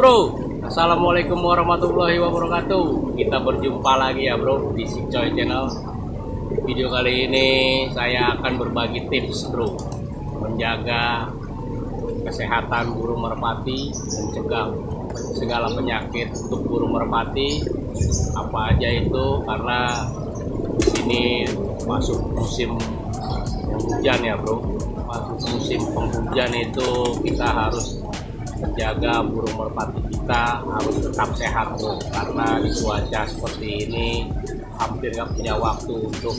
bro, assalamualaikum warahmatullahi wabarakatuh. Kita berjumpa lagi ya bro di Sikcoy Channel. Video kali ini saya akan berbagi tips bro, menjaga kesehatan burung merpati, mencegah segala penyakit untuk burung merpati. Apa aja itu, karena ini masuk musim hujan ya bro. Masuk musim penghujan itu kita harus menjaga burung merpati kita harus tetap sehat bro, karena di cuaca seperti ini hampir nggak punya waktu untuk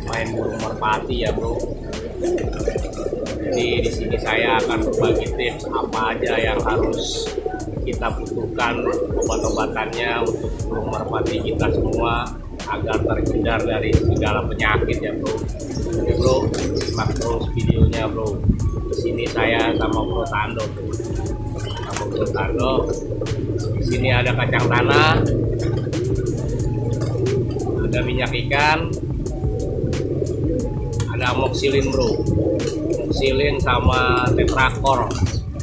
main burung merpati ya bro. Jadi di sini saya akan berbagi tips apa aja yang harus kita butuhkan, obat-obatannya untuk burung merpati kita semua agar terhindar dari segala penyakit ya bro. Oke bro, simak terus videonya bro. Di sini saya sama Bro Tando bro. Bro Tando. Di sini ada kacang tanah, ada minyak ikan, ada amoxicillin bro, amoxicillin sama tetrakor.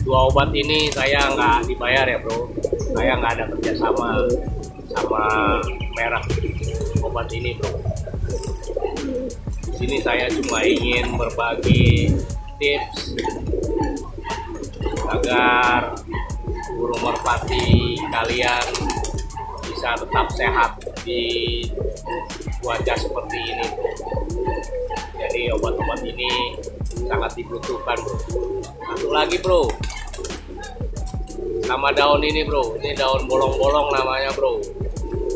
Dua obat ini saya nggak dibayar ya bro, saya nggak ada kerjasama sama merek obat ini bro. Di sini saya cuma ingin berbagi tips agar burung merpati kalian bisa tetap sehat di cuaca seperti ini bro. Jadi obat-obat ini sangat dibutuhkan bro. Satu lagi bro, sama daun ini bro, ini daun bolong-bolong namanya bro.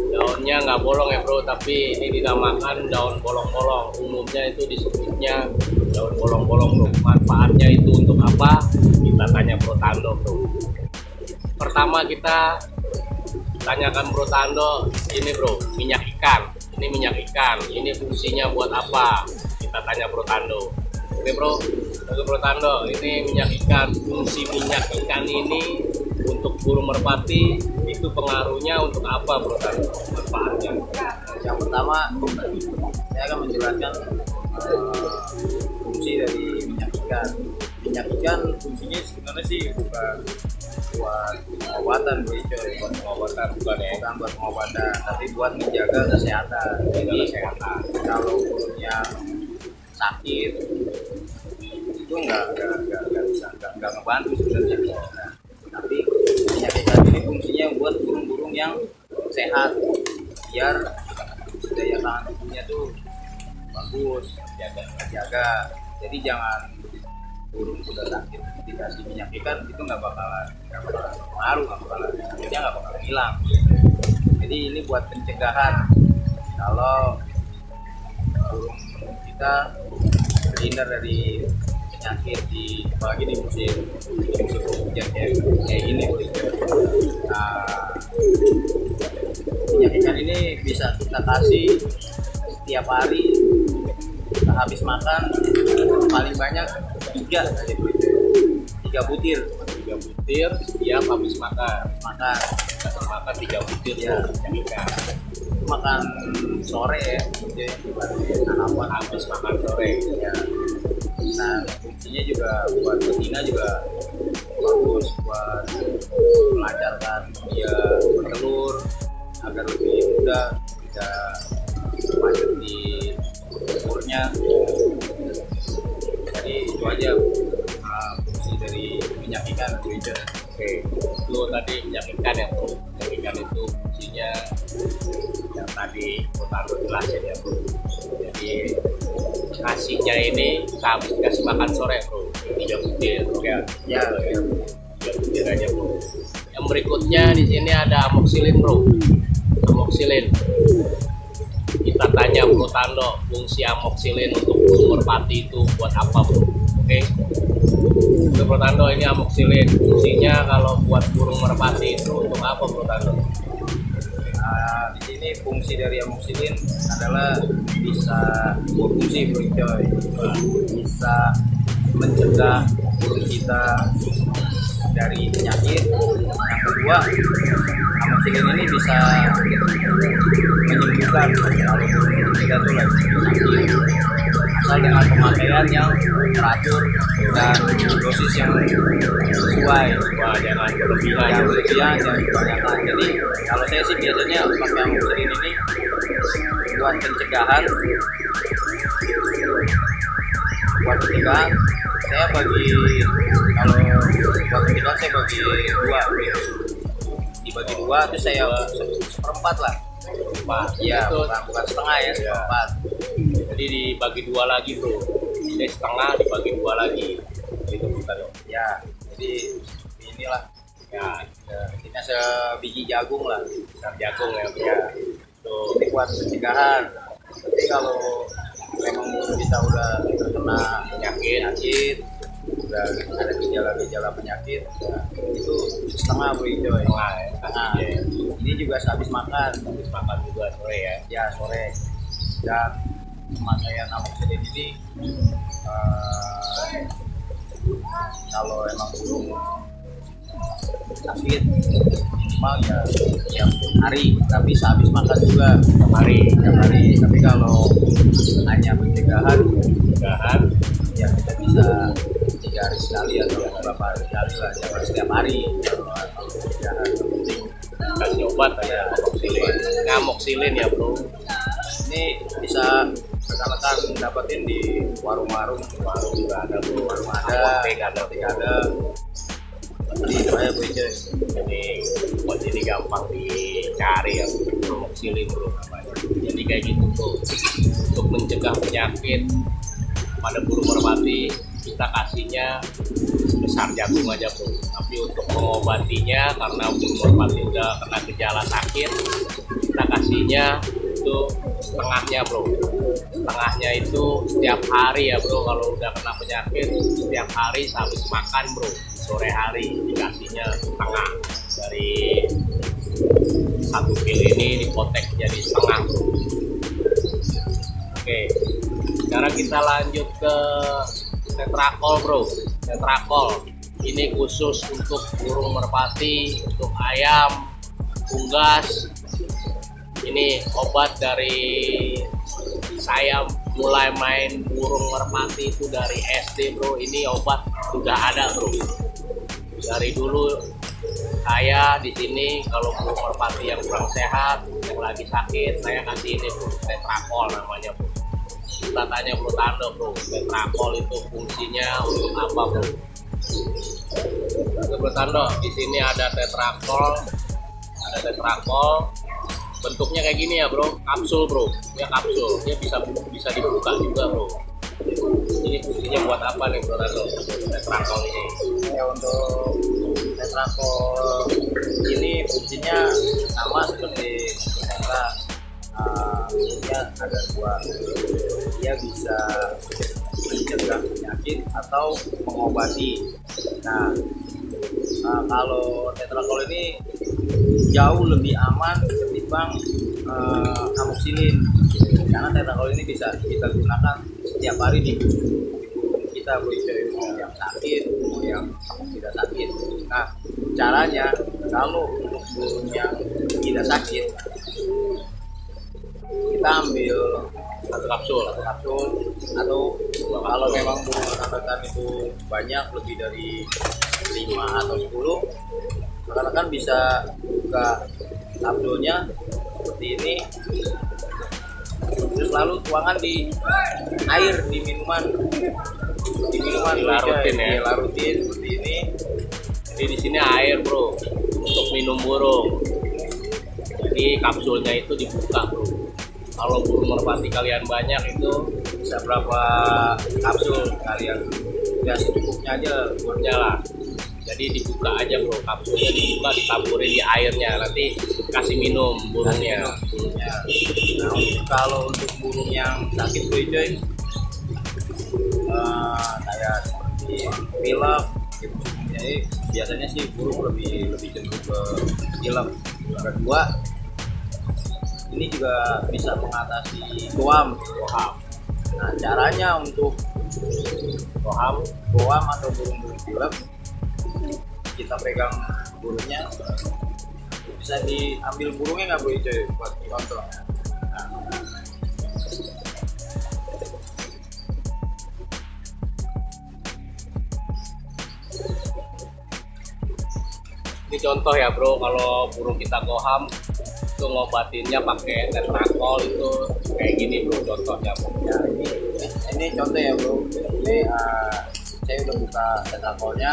Daunnya nggak bolong ya bro, tapi ini dinamakan daun bolong-bolong. Umumnya itu disebutnya daun bolong-bolong bro. Manfaatnya itu untuk apa? Kita tanya Bro Tando bro. Pertama kita tanyakan Bro Tando ini bro, minyak ikan. Ini minyak ikan, ini fungsinya buat apa? Kita tanya Bro Tando. Oke bro, oke Bro Tando, ini minyak ikan. Fungsi minyak ikan ini untuk burung merpati itu pengaruhnya untuk apa Bro Tando? Manfaatnya? Yang pertama, saya akan menjelaskan fungsi dari minyak ikan. Minyak ikan fungsinya sebenarnya sih bukan buat pengobatan buat pengobatan, bukan buat pengobatan, tapi buat menjaga kesehatan. Jadi kalau burungnya sakit itu nggak bisa nggak ngebantu sebenarnya. Tapi minyak ikan ini fungsinya buat burung-burung yang sehat, biar daya tahan tubuhnya tuh bagus, jaga. Jadi jangan burung udah sakit dikasih minyak ikan itu nggak bakalan pengaruh, sakitnya nggak bakalan hilang. Jadi ini buat pencegahan kalau burung kita terhindar dari penyakit apalagi di musim hujan kayak gini. Nah, minyak ikan ini bisa kita kasih setiap hari. Kita habis makan paling banyak 3 butir setiap habis makan. Kita Makan 3 butir ya. ikan. Itu makan sore ya, jadi sarapan Habis makan sore ya. Nah, fungsinya juga buat betina juga bagus, buat melancarkan dia bertelur agar lebih mudah bisa masuk di telurnya. Jadi itu aja fungsi dari minyak ikan itu. Oke, itu tadi minyak ikan ya bro. Minyak ikan itu fungsinya yang tadi Bro Tando jelasin ya bro. Jadi nasinya ini habis kasih makan sore bro, 3 butir Ya. 3 butir aja bro. Yang berikutnya di sini ada amoxicillin bro. Amoxicillin, kita tanya Bro Tando, fungsi amoxicillin untuk burung merpati itu buat apa bro? Oke, Bro Tando, ini amoxicillin fungsinya kalau buat burung merpati itu untuk apa Bro Tando? Di sini fungsi dari amoxicillin adalah bisa berfungsi bro coy, bisa mencegah burung kita dari penyakit. Yang kedua, amoxicillin ini bisa menyembuhkan kalau burung kita tuh lagi sakit, asal dengan pemakaian yang teratur dan dosis yang sesuai. Wah, jangan berlebihan. Yang berlebihan jangan kebanyakan. Jadi kalau saya sih biasanya pakai amoxicillin ini buat pencegahan. Saya bagi, kalau buat pencegahan saya bagi dua, dibagi dua itu saya seperempat lah. Iya, bukan setengah ya, seperempat. Jadi dibagi dua lagi bro. Ini setengah dibagi dua lagi. Itu bukan dong. Ya, jadi inilah. Ya, kita sebiji jagung lah. Jagung ya bro. Ya, tuh ini buat pencegahan. Tapi kalau memang kita udah terkena penyakit, udah ada gejala-gejala penyakit, ya, itu setengah bro coy. Nah, ini juga sehabis makan Juga sore ya. Ya sore. Dan pemakaian amoxicillin ini kalau emang burung sakit minimal ya tiap hari, tapi sehabis makan juga tiap hari. Tapi kalau hanya pencegahan ya kita bisa 3 hari sekali atau beberapa hari sekali lah, jangan setiap hari. Kalau pencegahan penting Kasih obat ya, amoxicillin ya bro. ini bisa rekan-rekan dapetin di warung juga ada bro, warung ada, apotek ada. Jadi itu aja bro coy. Jadi buat ini gampang dicari ya, amoxicillin bro namanya. Jadi kayak gitu bro. Untuk mencegah penyakit pada burung merpati kita kasihnya sebesar jagung aja bro. Tapi untuk mengobatinya karena burung merpati udah kena gejala sakit, kita kasihnya itu setengahnya bro. Setengahnya itu setiap hari ya bro. Kalau udah kena penyakit setiap hari habis makan bro, sore hari dikasihnya setengah. Dari 1 pil ini dipotek jadi setengah bro. Oke, sekarang kita lanjut ke tetrakol bro. Tetrakol ini khusus untuk burung merpati, untuk ayam, unggas. Ini obat dari saya mulai main burung merpati itu dari SD bro. Ini obat sudah ada bro. Dari dulu saya di sini kalau burung merpati yang kurang sehat, yang lagi sakit, saya kasih ini bro, tetrakol namanya bro. Kita tanya bro Tando bro, tetrakol itu fungsinya untuk apa bro? Bro Tando, di sini ada tetrakol, bentuknya kayak gini ya bro, kapsul bro, ya kapsul, dia bisa dibuka juga bro. Ini fungsinya buat apa nih bro Tando, tetrakol ini? Ya untuk tetrakol ini fungsinya sama seperti tetra. Dia ada dua, dia bisa mencegah penyakit atau mengobati. Nah, kalau tetrakol ini jauh lebih aman ketimbang amoxicillin, karena tetrakol ini bisa kita gunakan setiap hari di kita bro, mau yang sakit mau yang tidak sakit. Nah, caranya kalau untuk burung yang tidak sakit, kita ambil Satu kapsul. Atau kalau memang burung rekan-rekan itu banyak, lebih dari 5 atau 10, rekan-rekan bisa buka kapsulnya seperti ini, terus lalu tuangkan di air, di minuman Dilarutin ya. Dilarutin seperti ini. Jadi di sini air bro untuk minum burung. Jadi kapsulnya itu dibuka bro. Kalau burung merpati kalian banyak itu Bisa berapa kapsul kalian? Ya secukupnya aja burungnya lah. Jadi dibuka aja bro, kapsulnya dibuka, ditaburin di airnya, nanti kasih minum burungnya. Nah, kalau untuk burung yang sakit bro coy, kayak seperti pilek gitu, jadi biasanya sih burung lebih cenderung ke pilek. Kedua, ini juga bisa mengatasi goam. Nah, caranya untuk goam atau burung-burung pilek, kita pegang burungnya, bisa diambil burungnya nggak boleh coy, buat contoh. Nah, Ini contoh ya bro, kalau burung kita goham itu ngobatinnya pakai tetrakol itu kayak gini bro contohnya bro. Ya, ini contoh ya bro. Ini saya udah buka tetakolnya,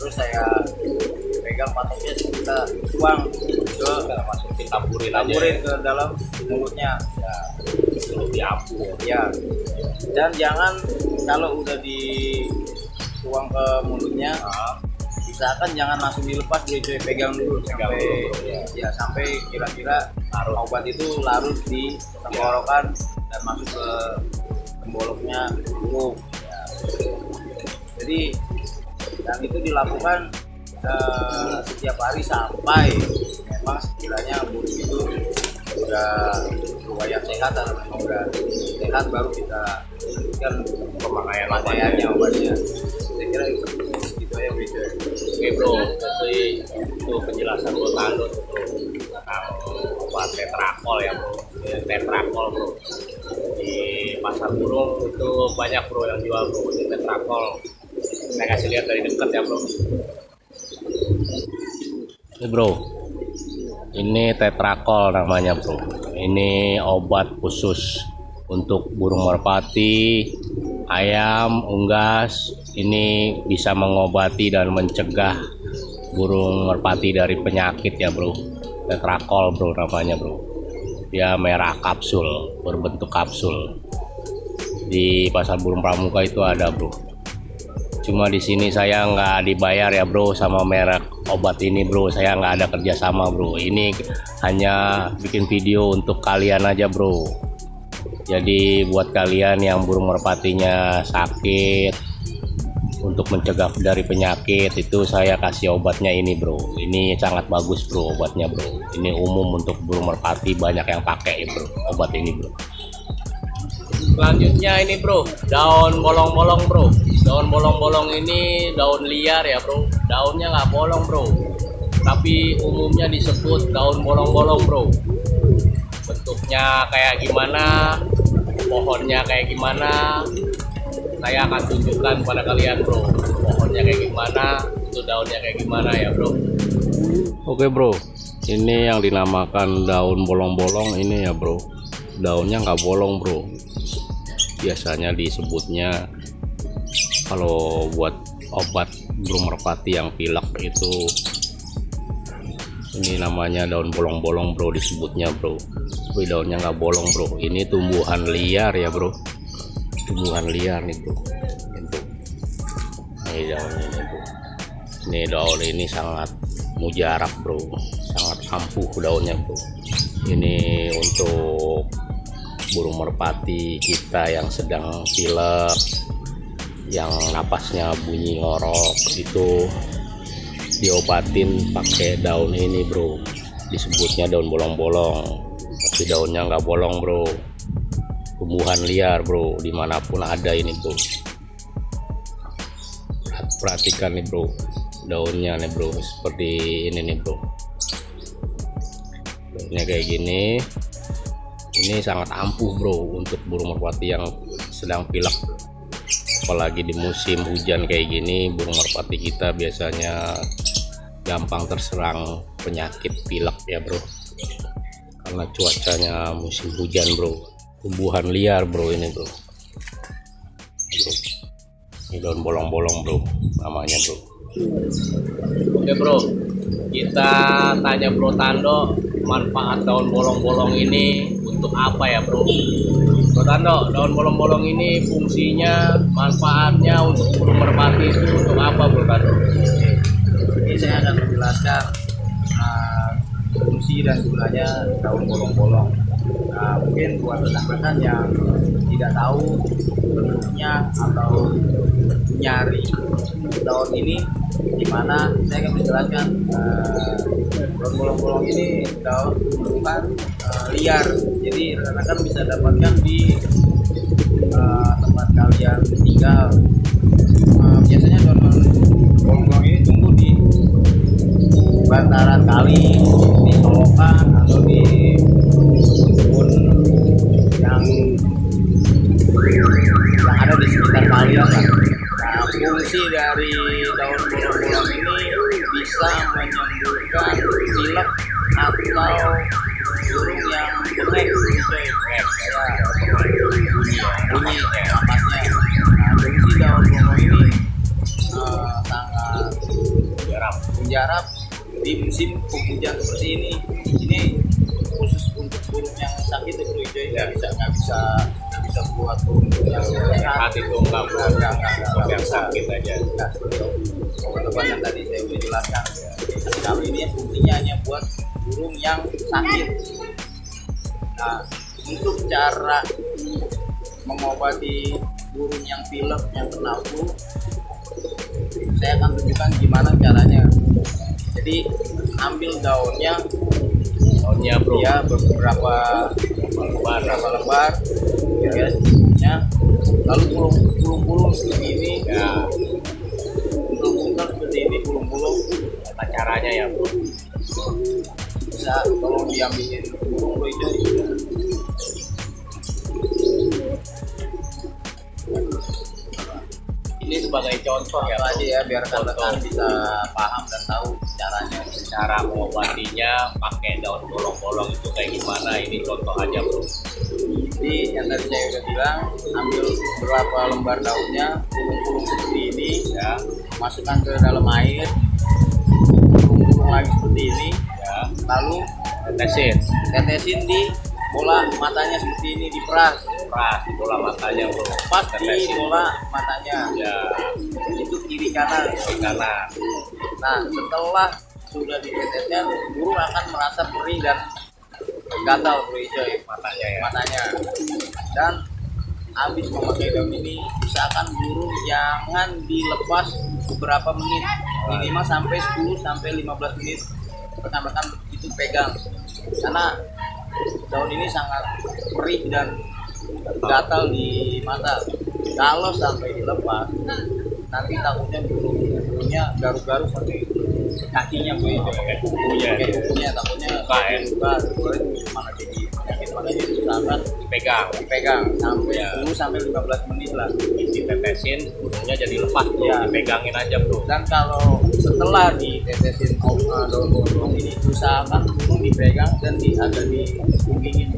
terus saya pegang patoknya, kita tuang ke Masukin taburin aja taburin ke dalam mulutnya. Ya, terus diampu. ya. Dan jangan kalau udah dituang ke mulutnya, usahakan jangan langsung dilepas dulu coy, pegang dulu sampai sampai kira-kira obat itu larut di tenggorokan dan masuk ke pemboloknya burung. Ya. Jadi yang itu dilakukan setiap hari sampai memang sekiranya burung itu udah lumayan sehat atau memang udah sehat, baru kita berikan pemakaiannya obatnya. Saya kira itu ya bro. Oke bro, jadi itu penjelasan bro Tando tentang obat tetrakol ya bro. Tetrakol bro, di pasar burung itu banyak bro yang jual bro ini tetrakol. Saya kasih lihat dari dekat ya bro. Ini bro, ini tetrakol namanya bro. Ini obat khusus untuk burung merpati, ayam, unggas. Ini bisa mengobati dan mencegah burung merpati dari penyakit ya bro. Tetrakol bro namanya bro. Dia merah kapsul, berbentuk kapsul. Di pasar burung pramuka itu ada bro. Cuma di sini saya nggak dibayar ya bro sama merek obat ini bro. Saya nggak ada kerjasama bro. Ini hanya bikin video untuk kalian aja bro. Jadi buat kalian yang burung merpatinya sakit, untuk mencegah dari penyakit itu saya kasih obatnya ini bro. Ini sangat bagus bro obatnya bro. Ini umum untuk burung merpati, banyak yang pakai ya bro obat ini bro. Selanjutnya ini bro, daun bolong-bolong bro. Daun bolong-bolong ini daun liar ya bro. Daunnya nggak bolong bro, tapi umumnya disebut daun bolong-bolong bro. Bentuknya kayak gimana, pohonnya kayak gimana, saya akan tunjukkan pada kalian bro. Pohonnya kayak gimana, itu daunnya kayak gimana ya bro. Oke bro, ini yang dinamakan daun bolong-bolong ini ya bro. Daunnya nggak bolong bro. Biasanya disebutnya kalau buat obat burung merpati yang pilek itu, ini namanya daun bolong-bolong bro disebutnya bro. Tapi daunnya nggak bolong bro. Ini tumbuhan liar ya bro. Tumbuhan liar nih bro. Ini daun ini bro. Ini daun ini sangat mujarab bro. Sangat ampuh daunnya bro. Ini untuk burung merpati kita yang sedang pilek, yang napasnya bunyi ngorok, itu diobatin pakai daun ini bro. Disebutnya daun bolong-bolong, tapi daunnya nggak bolong bro. Tumbuhan liar bro, dimanapun ada ini bro. Perhatikan nih bro, daunnya nih bro, seperti ini nih bro. Daunnya kayak gini. Ini sangat ampuh bro untuk burung merpati yang sedang pilek. Apalagi di musim hujan kayak gini, burung merpati kita biasanya gampang terserang penyakit pilek ya bro, karena cuacanya musim hujan bro. Tumbuhan liar bro ini bro. Ini daun bolong-bolong bro namanya bro. Oke bro, kita tanya bro Tando, manfaat daun bolong-bolong ini untuk apa ya bro? Bro Tando, daun bolong-bolong ini fungsinya, manfaatnya untuk burung merpati itu untuk apa bro Tando? Ini saya akan menjelaskan fungsi dan gunanya daun bolong-bolong. Mungkin buat rekan-rekan yang tidak tahu bentuknya atau nyari daun ini dimana, saya akan menjelaskan. Daun bolong-bolong ini daun bukan liar, jadi rekan-rekan bisa dapatkan di tempat kalian tinggal. Biasanya daun bolong-bolong ini tumbuh di bantaran kali, di solokan, atau di kebun yang ada di sekitar kalian lah. Nah, fungsi dari daun bolong-bolong ini bisa menyembuhkan pilek atau burung yang bengek coy. Bunyi napasnya. Nah, fungsi daun bongo ini sangat mujarab di musim penghujan seperti ini. Ini khusus untuk burung yang sakit itu bro, nggak bisa buat burung yang sehat itu enggak yang sakit aja. Nah, seperti obat-obat yang tadi saya udah jelaskan. Kalau ini fungsinya hanya buat burung yang sakit. Nah, untuk cara mengobati burung yang pilek, yang kena flu, saya akan tunjukkan gimana caranya. Jadi ambil daunnya bro, ya beberapa lembar ya secukupnya, lalu pulung seperti ini ya, pulung seperti ini, pulung apa caranya ya bro? Bisa tolong diambilin burung bro itu. Ini sebagai contoh ya aja ya, biar rekan-rekan bisa paham dan tahu caranya. Cara mengobatinya pakai daun bolong-bolong itu kayak gimana, ini contoh aja bro. Jadi yang tadi saya udah bilang, ambil beberapa lembar daunnya, pulung-pulung seperti ini ya, masukkan ke dalam air, pulung-pulung lagi seperti ini ya, lalu tetesin di bola matanya seperti ini, diperas di bola matanya bro, pas di bola matanya ya, itu kiri kanan. Nah, setelah sudah diteteskan, burung akan merasa perih dan gatal bro Ijoy matanya. Dan habis memakai daun ini, usahakan burung jangan dilepas beberapa menit, minimal sampai 10 sampai 15 menit rekan-rekan itu pegang, karena daun ini sangat perih dan gatal di mata. Kalau sampai dilepas, nanti takutnya burungnya garuk-garuk pakai kakinya bu, kayak kukunya takutnya luka, malah jadi penyakit. Makanya usahakan dipegang sampai 10 sampai 15 menit lah, ditetesin, burungnya jadi lepas tuh, ya. Dipegangin aja bro. Dan kalau setelah ditetesin daun bolong ini, usahakan burung dipegang dan agak digunggingin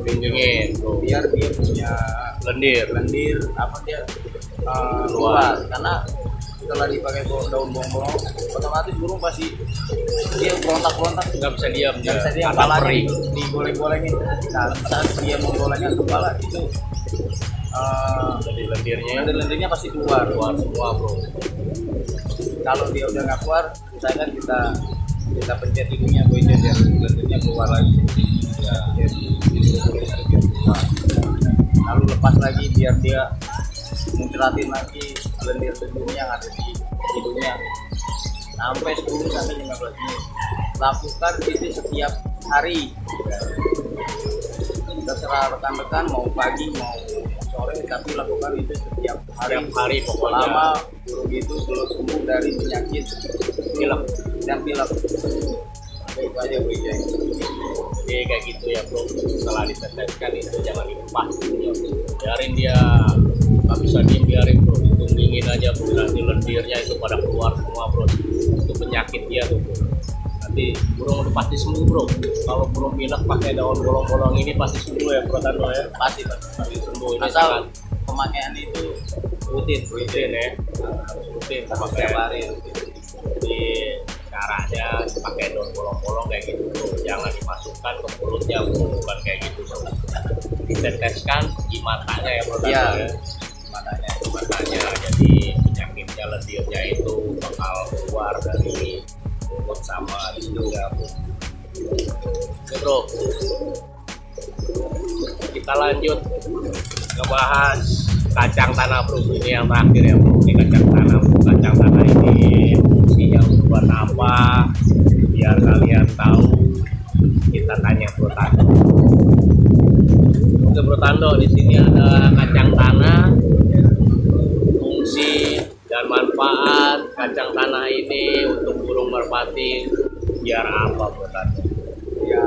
bro, biar dia punya lendir apa dia luar. Karena setelah dipakai daun bolong, otomatis burung pasti dia berontak, nggak bisa diam, kepala digoleng-golengin. Nah, saat dia menggolengkan kepala itu jadi lendirnya pasti keluar semua bro. Kalau dia udah nggak keluar, misalkan kita pencet hidungnya bu, itu biar lendirnya keluar lagi ya, lalu lepas lagi biar dia muncratin lagi lendir-lendirnya yang ada di hidungnya sampai 10 sampai 15 menit. Lakukan itu setiap hari. Terserah rekan-rekan mau pagi mau sore, tapi lakukan itu setiap hari pokoknya. Lama burung itu belum sembuh dari penyakit pilek. Itu aja Bu Ijay. Jadi kayak gitu ya bro, setelah diteteskan itu jangan dilepas dulu, biarin dia nggak bisa diem, biarin bro, tunggingin aja bro, nanti lendirnya itu pada keluar semua bro, itu penyakit dia tuh bro. Nanti burung udah pasti sembuh bro. Kalau burung pilek pakai daun bolong-bolong ini pasti sembuh ya bro Tando ya, pasti sembuh. Ini asal pemakaian itu rutin ya, rutin setiap hari. Jadi caranya pakai daun bolong-bolong kayak gitu bro, jangan dimasukkan ke mulutnya bro, bukan kayak gitu bro, diteteskan di matanya ya bro ya, matanya, jadi penyakitnya lendirnya itu bakal keluar dari mulut sama hidung ya bro. Oke bro, kita lanjut ngebahas kacang tanah bro. Ini yang terakhir ya bro, ini kacang tanah bro. Kacang tanah ini fungsinya buat apa, biar kalian tahu, kita tanya bro Tando. Oke bro Tando, di sini ada kacang tanah, fungsi dan manfaat kacang tanah ini untuk burung merpati biar apa bro Tando? Ya,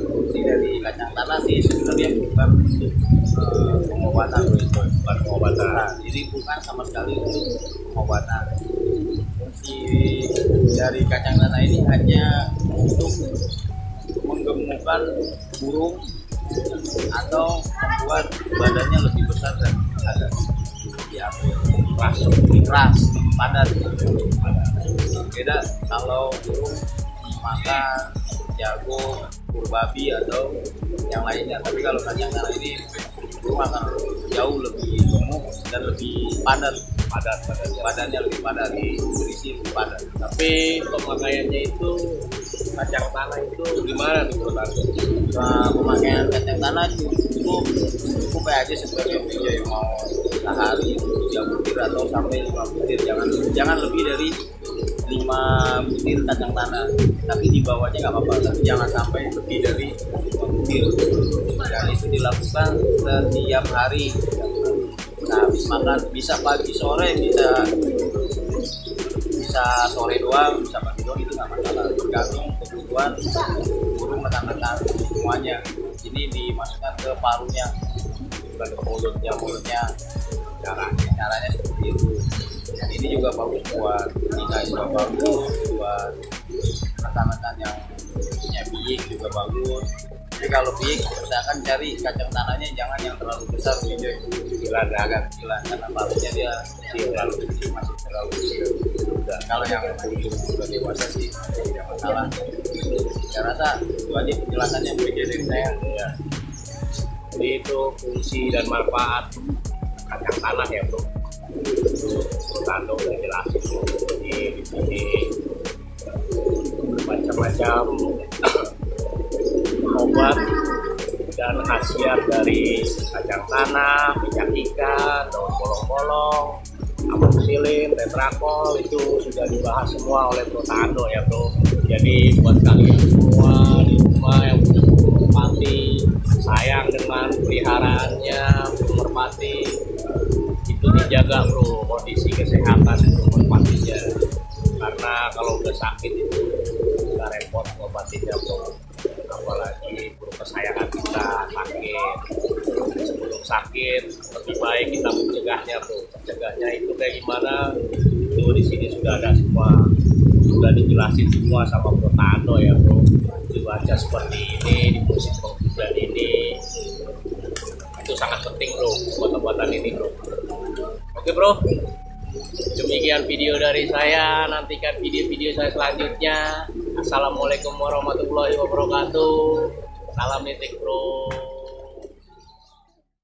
fungsi dari kacang tanah sih sebenarnya bukan untuk pengobatan, bukan pengobatan. Jadi bukan sama sekali untuk pengobatan. fungsi dari kacang tanah ini hanya untuk menggemukkan burung atau membuat badannya lebih besar dan agak keras, padat. Beda kalau burung makan jagung, kur babi atau yang lainnya. Tapi kalau kacang tanah ini burung akan jauh lebih gemuk dan lebih padat. Badannya lebih padat, berisi lebih padat. Tapi pemakaiannya itu kacang tanah itu gimana nih menurut aku? Nah, pemakaian kacang tanah cukup aja sebenarnya video yang mau sehari 3 butir atau sampai 5 butir, jangan lebih dari 5 butir kacang tanah, tapi di bawahnya nggak apa-apa, tapi jangan sampai lebih dari 5 butir. Dan itu dilakukan setiap hari. Nah, habis makan bisa pagi sore, bisa sore doang, bisa pagi doang, itu nggak masalah, tergantung kebutuhan burung rekan-rekan semuanya. Ini dimasukkan ke parunya, bukan ke mulutnya. Caranya seperti itu. Dan ini juga bagus buat kita, juga bagus buat rekan-rekan yang punya biik, juga bagus. Jadi kalau biik, usahakan cari kacang tanahnya jangan yang terlalu besar, agak kecilan, karena parunya dia terlalu kecil, masih terlalu kecil. Kalau yang sudah dewasa sih tidak masalah. Saya rasa itu aja penjelasan yang berbeda dari saya. Ya. Jadi itu fungsi dan manfaat kacang tanah ya bro. Tando udah jelasin. Jadi di sini bermacam-macam obat dan khasiat dari kacang tanah, minyak ikan, daun bolong-bolong, amoxicillin, tetrakol, itu sudah dibahas semua oleh Bro Tando ya bro. Jadi buat kalian semua di rumah yang punya burung merpati, sayang dengan peliharaannya burung merpati, itu dijaga bro kondisi kesehatan burung merpatinya, karena kalau udah sakit itu udah repot ngobatinya bro. Apalagi burung kesayangan kita sakit, sebelum sakit lebih baik kita mencegahnya bro. Mencegahnya itu kayak gimana, itu di sini sudah ada semua, sudah dijelasin semua sama Bro Tando ya bro. Dibaca seperti ini di musim penghujan ini, itu sangat penting bro obat-obatan ini bro. Oke bro, demikian video dari saya. Nantikan video-video saya selanjutnya. Assalamualaikum warahmatullahi wabarakatuh. Salam nitik bro.